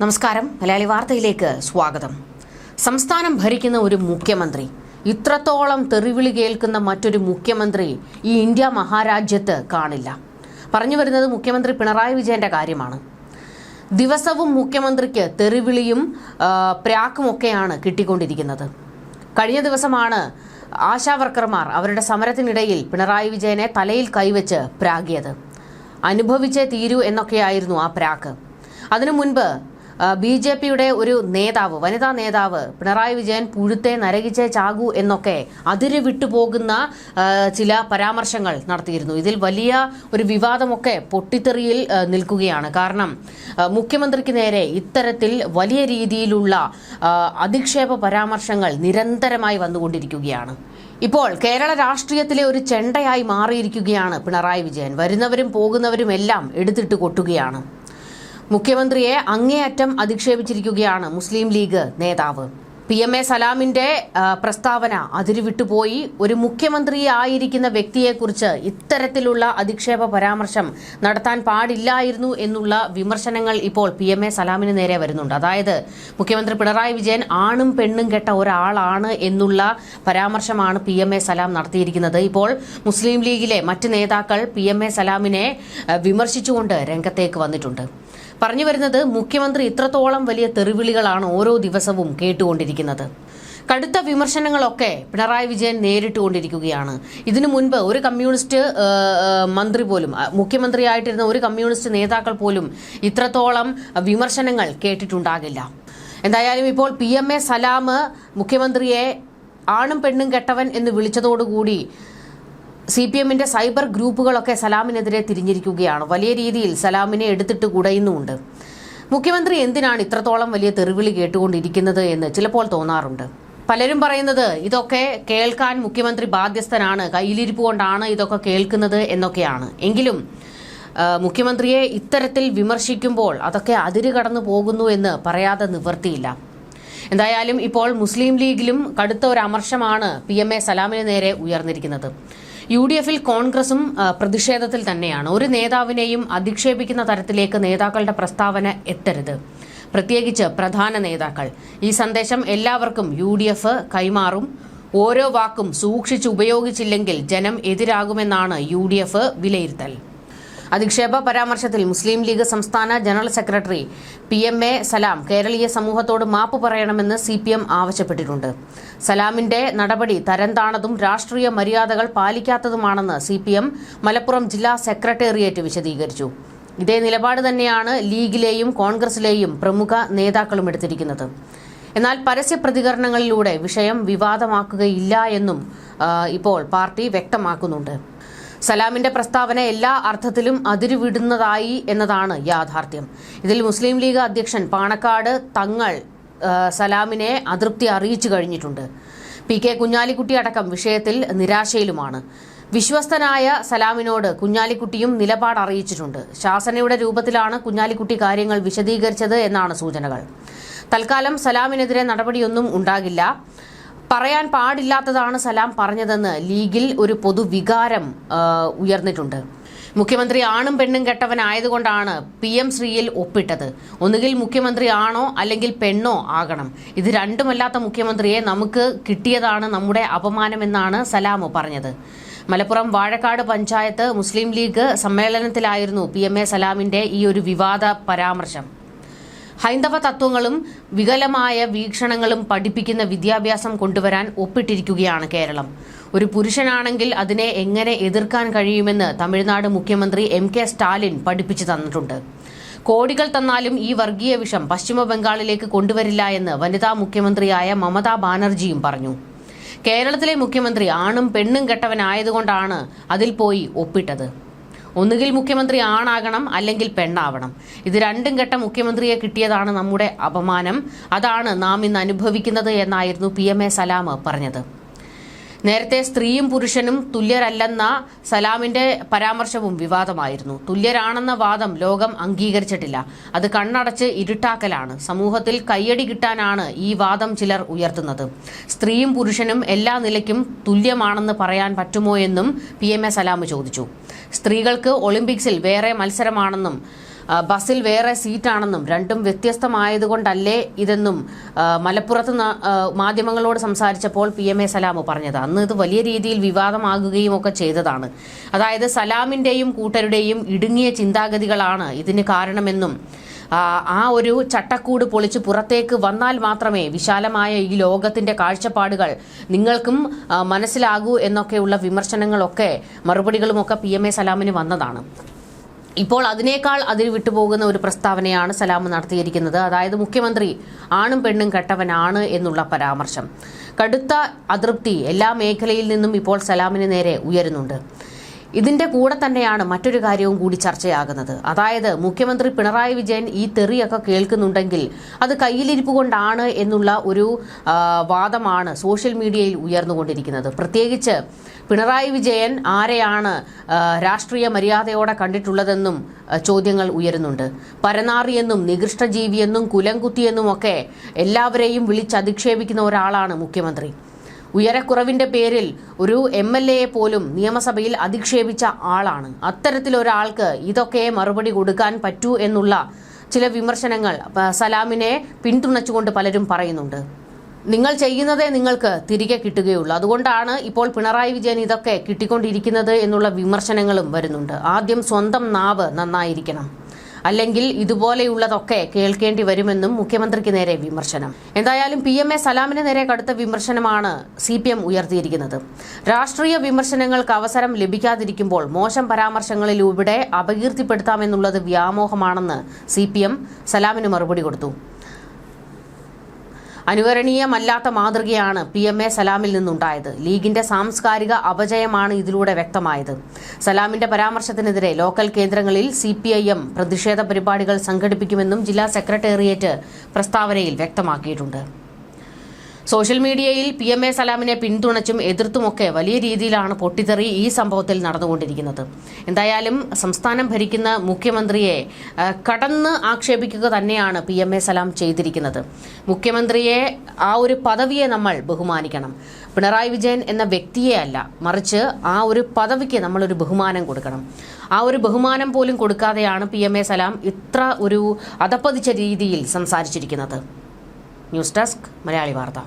നമസ്കാരം. മലയാളി വാർത്തയിലേക്ക് സ്വാഗതം. സംസ്ഥാനം ഭരിക്കുന്ന ഒരു മുഖ്യമന്ത്രി, ഇത്രത്തോളം തെറിവിളി കേൾക്കുന്ന മറ്റൊരു മുഖ്യമന്ത്രി ഈ ഇന്ത്യ മഹാരാജ്യത്ത് കാണില്ല. പറഞ്ഞു വരുന്നത് മുഖ്യമന്ത്രി പിണറായി വിജയന്റെ കാര്യമാണ്. ദിവസവും മുഖ്യമന്ത്രിക്ക് തെറിവിളിയും പ്രാക്കുമൊക്കെയാണ് കിട്ടിക്കൊണ്ടിരിക്കുന്നത്. കഴിഞ്ഞ ദിവസമാണ് ആശാവർക്കർമാർ അവരുടെ സമരത്തിനിടയിൽ പിണറായി വിജയനെ തലയിൽ കൈവച്ച് പ്രാഗിയത്. അനുഭവിച്ചേ തീരൂ എന്നൊക്കെയായിരുന്നു ആ പ്രാക്ക്. അതിനു മുൻപ് BJPയുടെ ഒരു നേതാവ്, വനിതാ നേതാവ്, പിണറായി വിജയൻ പുഴുത്തെ നരകിച്ചേ ചാകൂ എന്നൊക്കെ അതിര് വിട്ടുപോകുന്ന ചില പരാമർശങ്ങൾ നടത്തിയിരുന്നു. ഇതിൽ വലിയ ഒരു വിവാദമൊക്കെ പൊട്ടിത്തെറിയിൽ നിൽക്കുകയാണ്. കാരണം മുഖ്യമന്ത്രിക്ക് നേരെ ഇത്തരത്തിൽ വലിയ രീതിയിലുള്ള അധിക്ഷേപ പരാമർശങ്ങൾ നിരന്തരമായി വന്നുകൊണ്ടിരിക്കുകയാണ്. ഇപ്പോൾ കേരള രാഷ്ട്രീയത്തിലെ ഒരു ചെണ്ടയായി മാറിയിരിക്കുകയാണ് പിണറായി വിജയൻ. വരുന്നവരും പോകുന്നവരും എല്ലാം എടുത്തിട്ട് കൊട്ടുകയാണ്. മുഖ്യമന്ത്രിയെ അങ്ങേയറ്റം അധിക്ഷേപിച്ചിരിക്കുകയാണ് മുസ്ലിം ലീഗ് നേതാവ്. PMA സലാമിന്റെ പ്രസ്താവന അതിരുവിട്ടുപോയി. ഒരു മുഖ്യമന്ത്രിയായിരിക്കുന്ന വ്യക്തിയെക്കുറിച്ച് ഇത്തരത്തിലുള്ള അധിക്ഷേപ പരാമർശം നടത്താൻ പാടില്ലായിരുന്നു എന്നുള്ള വിമർശനങ്ങൾ ഇപ്പോൾ PMA സലാമിന് നേരെ വരുന്നുണ്ട്. അതായത് മുഖ്യമന്ത്രി പിണറായി വിജയൻ ആണും പെണ്ണും കെട്ട ഒരാളാണ് എന്നുള്ള പരാമർശമാണ് PMA സലാം നടത്തിയിരിക്കുന്നത്. ഇപ്പോൾ മുസ്ലിം ലീഗിലെ മറ്റ് നേതാക്കൾ PMA സലാമിനെ വിമർശിച്ചുകൊണ്ട് രംഗത്തേക്ക് വന്നിട്ടുണ്ട്. പറഞ്ഞു വരുന്നത് മുഖ്യമന്ത്രി ഇത്രത്തോളം വലിയ തെറിവിളികളാണ് ഓരോ ദിവസവും കേട്ടുകൊണ്ടിരിക്കുന്നത്. കടുത്ത വിമർശനങ്ങളൊക്കെ പിണറായി വിജയൻ നേരിട്ടുകൊണ്ടിരിക്കുകയാണ്. ഇതിനു മുൻപ് ഒരു കമ്മ്യൂണിസ്റ്റ് മന്ത്രി പോലും, മുഖ്യമന്ത്രിയായിട്ടിരുന്ന ഒരു കമ്മ്യൂണിസ്റ്റ് നേതാക്കൾ പോലും ഇത്രത്തോളം വിമർശനങ്ങൾ കേട്ടിട്ടുണ്ടാകില്ല. എന്തായാലും ഇപ്പോൾ PMA സലാം മുഖ്യമന്ത്രിയെ ആണും പെണ്ണും കെട്ടവൻ എന്ന് വിളിച്ചതോടുകൂടി CPMന്റെ സൈബർ ഗ്രൂപ്പുകളൊക്കെ സലാമിനെതിരെ തിരിഞ്ഞിരിക്കുകയാണ്. വലിയ രീതിയിൽ സലാമിനെ എടുത്തിട്ട് കുടയുന്നുമുണ്ട്. മുഖ്യമന്ത്രി എന്തിനാണ് ഇത്രത്തോളം വലിയ തെറിവിളി കേട്ടുകൊണ്ടിരിക്കുന്നത് എന്ന് ചിലപ്പോൾ തോന്നാറുണ്ട്. പലരും പറയുന്നത് ഇതൊക്കെ കേൾക്കാൻ മുഖ്യമന്ത്രി ബാധ്യസ്ഥനാണ്, കയ്യിലിരിപ്പ് കൊണ്ടാണ് ഇതൊക്കെ കേൾക്കുന്നത് എന്നൊക്കെയാണ്. എങ്കിലും മുഖ്യമന്ത്രിയെ ഇത്തരത്തിൽ വിമർശിക്കുമ്പോൾ അതൊക്കെ അതിര് കടന്നു പോകുന്നു എന്ന് പറയാതെ നിവൃത്തിയില്ല. എന്തായാലും ഇപ്പോൾ മുസ്ലിം ലീഗിലും കടുത്ത ഒരു അമർഷമാണ് PMA സലാമിന് നേരെ ഉയർന്നിരിക്കുന്നത്. UDFൽ കോൺഗ്രസും പ്രതിഷേധത്തിൽ തന്നെയാണ്. ഒരു നേതാവിനെയും അധിക്ഷേപിക്കുന്ന തരത്തിലേക്ക് നേതാക്കളുടെ പ്രസ്താവന എത്തരുത്, പ്രത്യേകിച്ച് പ്രധാന നേതാക്കൾ. ഈ സന്ദേശം എല്ലാവർക്കും UDF കൈമാറും. ഓരോ വാക്കും സൂക്ഷിച്ച് ഉപയോഗിച്ചില്ലെങ്കിൽ ജനം എതിരാകുമെന്നാണ് UDF വിലയിരുത്തൽ. അധിക്ഷേപ പരാമർശത്തിൽ മുസ്ലിം ലീഗ് സംസ്ഥാന ജനറൽ സെക്രട്ടറി PMA സലാം കേരളീയ സമൂഹത്തോട് മാപ്പ് പറയണമെന്ന് CPM ആവശ്യപ്പെട്ടിട്ടുണ്ട്. സലാമിന്റെ നടപടി തരംതാണതും രാഷ്ട്രീയ മര്യാദകൾ പാലിക്കാത്തതുമാണെന്ന് CPM മലപ്പുറം ജില്ലാ സെക്രട്ടേറിയറ്റ് വിശദീകരിച്ചു. ഇതേ നിലപാട് തന്നെയാണ് ലീഗിലെയും കോൺഗ്രസിലെയും പ്രമുഖ നേതാക്കളും എടുത്തിരിക്കുന്നത്. എന്നാൽ പരസ്യ പ്രതികരണങ്ങളിലൂടെ വിഷയം വിവാദമാക്കുകയില്ല എന്നും ഇപ്പോൾ പാർട്ടി വ്യക്തമാക്കുന്നുണ്ട്. സലാമിന്റെ പ്രസ്താവന എല്ലാ അർത്ഥത്തിലും അതിരുവിടുന്നതായി എന്നതാണ് യാഥാർത്ഥ്യം. ഇതിൽ മുസ്ലിം ലീഗ് അധ്യക്ഷൻ പാണക്കാട് തങ്ങൾ സലാമിനെ അതൃപ്തി അറിയിച്ചു കഴിഞ്ഞിട്ടുണ്ട്. PK കുഞ്ഞാലിക്കുട്ടി അടക്കം വിഷയത്തിൽ നിരാശയിലുമാണ്. വിശ്വസ്തനായ സലാമിനോട് കുഞ്ഞാലിക്കുട്ടിയും നിലപാട് അറിയിച്ചിട്ടുണ്ട്. ശാസനയുടെ രൂപത്തിലാണ് കുഞ്ഞാലിക്കുട്ടി കാര്യങ്ങൾ വിശദീകരിച്ചത് എന്നാണ് സൂചനകൾ. തൽക്കാലം സലാമിനെതിരെ നടപടിയൊന്നും ഉണ്ടാകില്ല. പറയാൻ പാടില്ലാത്തതാണ് സലാം പറഞ്ഞതെന്ന് ലീഗിൽ ഒരു പൊതുവികാരം ഉയർന്നിട്ടുണ്ട്. മുഖ്യമന്ത്രി ആണും പെണ്ണും കെട്ടവനായതുകൊണ്ടാണ് PM ശ്രീയിൽ ഒപ്പിട്ടത്. ഒന്നുകിൽ മുഖ്യമന്ത്രി ആണോ അല്ലെങ്കിൽ പെണ്ണോ ആകണം. ഇത് രണ്ടുമല്ലാത്ത മുഖ്യമന്ത്രിയെ നമുക്ക് കിട്ടിയതാണ് നമ്മുടെ അപമാനമെന്നാണ് സലാം പറഞ്ഞത്. മലപ്പുറം വാഴക്കാട് പഞ്ചായത്ത് മുസ്ലിം ലീഗ് സമ്മേളനത്തിലായിരുന്നു PMA സലാമിന്റെ ഈ ഒരു വിവാദ പരാമർശം. ഹൈന്ദവ തത്വങ്ങളും വികലമായ വീക്ഷണങ്ങളും പഠിപ്പിക്കുന്ന വിദ്യാഭ്യാസം കൊണ്ടുവരാൻ ഒപ്പിട്ടിരിക്കുകയാണ് കേരളം. ഒരു പുരുഷനാണെങ്കിൽ അതിനെ എങ്ങനെ എതിർക്കാൻ കഴിയുമെന്ന് തമിഴ്നാട് മുഖ്യമന്ത്രി MK സ്റ്റാലിൻ പഠിപ്പിച്ചു തന്നിട്ടുണ്ട്. കോടികൾ തന്നാലും ഈ വർഗീയ വിഷം പശ്ചിമ ബംഗാളിലേക്ക് കൊണ്ടുവരില്ല എന്ന് വനിതാ മുഖ്യമന്ത്രിയായ മമതാ ബാനർജിയും പറഞ്ഞു. കേരളത്തിലെ മുഖ്യമന്ത്രി ആണും പെണ്ണും കെട്ടവനായതുകൊണ്ടാണ് അതിൽ പോയി ഒപ്പിട്ടത്. ഒന്നുകിൽ മുഖ്യമന്ത്രി ആണാകണം അല്ലെങ്കിൽ പെണ്ണാവണം. ഇത് രണ്ടും കെട്ട മുഖ്യമന്ത്രിയെ കിട്ടിയതാണ് നമ്മുടെ അപമാനം. അതാണ് നാം ഇന്ന് അനുഭവിക്കുന്നത് എന്നായിരുന്നു PMA സലാം പറഞ്ഞത്. നേരത്തെ സ്ത്രീയും പുരുഷനും തുല്യരല്ലെന്ന സലാമിന്റെ പരാമർശവും വിവാദമായിരുന്നു. തുല്യരാണെന്ന വാദം ലോകം അംഗീകരിച്ചിട്ടില്ല. അത് കണ്ണടച്ച് ഇരുട്ടാക്കലാണ്. സമൂഹത്തിൽ കയ്യടി കിട്ടാനാണ് ഈ വാദം ചിലർ ഉയർത്തുന്നത്. സ്ത്രീയും പുരുഷനും എല്ലാ നിലയ്ക്കും തുല്യമാണെന്ന് പറയാൻ പറ്റുമോ എന്നും PMA സലാം ചോദിച്ചു. സ്ത്രീകൾക്ക് ഒളിമ്പിക്സിൽ വേറെ മത്സരമാണെന്നും ബസ്സിൽ വേറെ സീറ്റാണെന്നും രണ്ടും വ്യത്യസ്തമായതുകൊണ്ടല്ലേ ഇതെന്നും മലപ്പുറത്ത് മാധ്യമങ്ങളോട് സംസാരിച്ചപ്പോൾ PMA സലാം പറഞ്ഞത്. അന്ന് ഇത് വലിയ രീതിയിൽ വിവാദമാകുകയും ഒക്കെ ചെയ്തതാണ്. അതായത് സലാമിൻ്റെയും കൂട്ടരുടെയും ഇടുങ്ങിയ ചിന്താഗതികളാണ് ഇതിന് കാരണമെന്നും ആ ഒരു ചട്ടക്കൂട് പൊളിച്ച് പുറത്തേക്ക് വന്നാൽ മാത്രമേ വിശാലമായ ഈ ലോകത്തിന്റെ കാഴ്ചപ്പാടുകൾ നിങ്ങൾക്കും മനസ്സിലാകൂ എന്നൊക്കെയുള്ള വിമർശനങ്ങളൊക്കെ മറുപടികളുമൊക്കെ PMA സലാമിന് വന്നതാണ്. ഇപ്പോൾ അതിനേക്കാൾ അതിൽ വിട്ടുപോകുന്ന ഒരു പ്രസ്താവനയാണ് സലാം നടത്തിയിരിക്കുന്നത്. അതായത് മുഖ്യമന്ത്രി ആണും പെണ്ണും കെട്ടവനാണ് എന്നുള്ള പരാമർശം. കടുത്ത അതൃപ്തി എല്ലാ മേഖലയിൽ നിന്നും ഇപ്പോൾ സലാമിന് നേരെ ഉയരുന്നുണ്ട്. ഇതിന്റെ കൂടെ തന്നെയാണ് മറ്റൊരു കാര്യവും കൂടി ചർച്ചയാകുന്നത്. അതായത് മുഖ്യമന്ത്രി പിണറായി വിജയൻ ഈ തെറിയൊക്കെ കേൾക്കുന്നുണ്ടെങ്കിൽ അത് കയ്യിലിരിപ്പ് കൊണ്ടാണ് എന്നുള്ള ഒരു വാദമാണ് സോഷ്യൽ മീഡിയയിൽ ഉയർന്നുകൊണ്ടിരിക്കുന്നത്. പ്രത്യേകിച്ച് പിണറായി വിജയൻ ആരെയാണ് രാഷ്ട്രീയ മര്യാദയോടെ കണ്ടിട്ടുള്ളതെന്നും ചോദ്യങ്ങൾ ഉയരുന്നുണ്ട്. പരനാറിയെന്നും നികൃഷ്ടജീവിയെന്നും കുലംകുത്തിയെന്നുമൊക്കെ എല്ലാവരെയും വിളിച്ചധിക്ഷേപിക്കുന്ന ഒരാളാണ് മുഖ്യമന്ത്രി. ഉയരക്കുറവിന്റെ പേരിൽ ഒരു MLA പോലും നിയമസഭയിൽ അധിക്ഷേപിച്ച ആളാണ്. അത്തരത്തിലൊരാൾക്ക് ഇതൊക്കെ മറുപടി കൊടുക്കാൻ പറ്റൂ എന്നുള്ള ചില വിമർശനങ്ങൾ സലാമിനെ പിന്തുണച്ചുകൊണ്ട് പലരും പറയുന്നുണ്ട്. നിങ്ങൾ ചെയ്യുന്നതേ നിങ്ങൾക്ക് തിരികെ കിട്ടുകയുള്ളൂ, അതുകൊണ്ടാണ് ഇപ്പോൾ പിണറായി വിജയൻ ഇതൊക്കെ കിട്ടിക്കൊണ്ടിരിക്കുന്നത് എന്നുള്ള വിമർശനങ്ങളും വരുന്നുണ്ട്. ആദ്യം സ്വന്തം നാവ് നന്നായിരിക്കണം, അല്ലെങ്കിൽ ഇതുപോലെയുള്ളതൊക്കെ കേൾക്കേണ്ടി വരുമെന്നും മുഖ്യമന്ത്രിക്ക് നേരെ വിമർശനം. എന്തായാലും PMA സലാമിന് നേരെ കടുത്ത വിമർശനമാണ് CPM ഉയർത്തിയിരിക്കുന്നത്. രാഷ്ട്രീയ വിമർശനങ്ങൾക്ക് അവസരം ലഭിക്കാതിരിക്കുമ്പോൾ മോശം പരാമർശങ്ങളിലൂടെ അപകീർത്തിപ്പെടുത്താമെന്നുള്ളത് വ്യാമോഹമാണെന്ന് CPM സലാമിന് മറുപടി കൊടുത്തു. അനുകരണീയമല്ലാത്ത മാതൃകയാണ് PMA സലാമിൽ നിന്നുണ്ടായത്. ലീഗിന്റെ സാംസ്കാരിക അപജയമാണ് ഇതിലൂടെ വ്യക്തമായത്. സലാമിന്റെ പരാമർശത്തിനെതിരെ ലോക്കൽ കേന്ദ്രങ്ങളിൽ CPIM പ്രതിഷേധ പരിപാടികൾ സംഘടിപ്പിക്കുമെന്നും ജില്ലാ സെക്രട്ടേറിയറ്റ് പ്രസ്താവനയിൽ വ്യക്തമാക്കിയിട്ടുണ്ട്. സോഷ്യൽ മീഡിയയിൽ PMA സലാമിനെ പിന്തുണച്ചും എതിർത്തുമൊക്കെ വലിയ രീതിയിലാണ് പൊട്ടിത്തെറി ഈ സംഭവത്തിൽ നടന്നുകൊണ്ടിരിക്കുന്നത്. എന്തായാലും സംസ്ഥാനം ഭരിക്കുന്ന മുഖ്യമന്ത്രിയെ കടന്ന് ആക്ഷേപിക്കുക തന്നെയാണ് PMA സലാം ചെയ്തിരിക്കുന്നത്. മുഖ്യമന്ത്രിയെ, ആ ഒരു പദവിയെ നമ്മൾ ബഹുമാനിക്കണം. പിണറായി വിജയൻ എന്ന വ്യക്തിയെ അല്ല, മറിച്ച് ആ ഒരു പദവിക്ക് നമ്മളൊരു ബഹുമാനം കൊടുക്കണം. ആ ഒരു ബഹുമാനം പോലും കൊടുക്കാതെയാണ് PMA സലാം ഇത്ര ഒരു അധപ്പതിച്ച രീതിയിൽ സംസാരിച്ചിരിക്കുന്നത്. ന്യൂസ് ഡെസ്ക് മലയാളി വാർത്ത.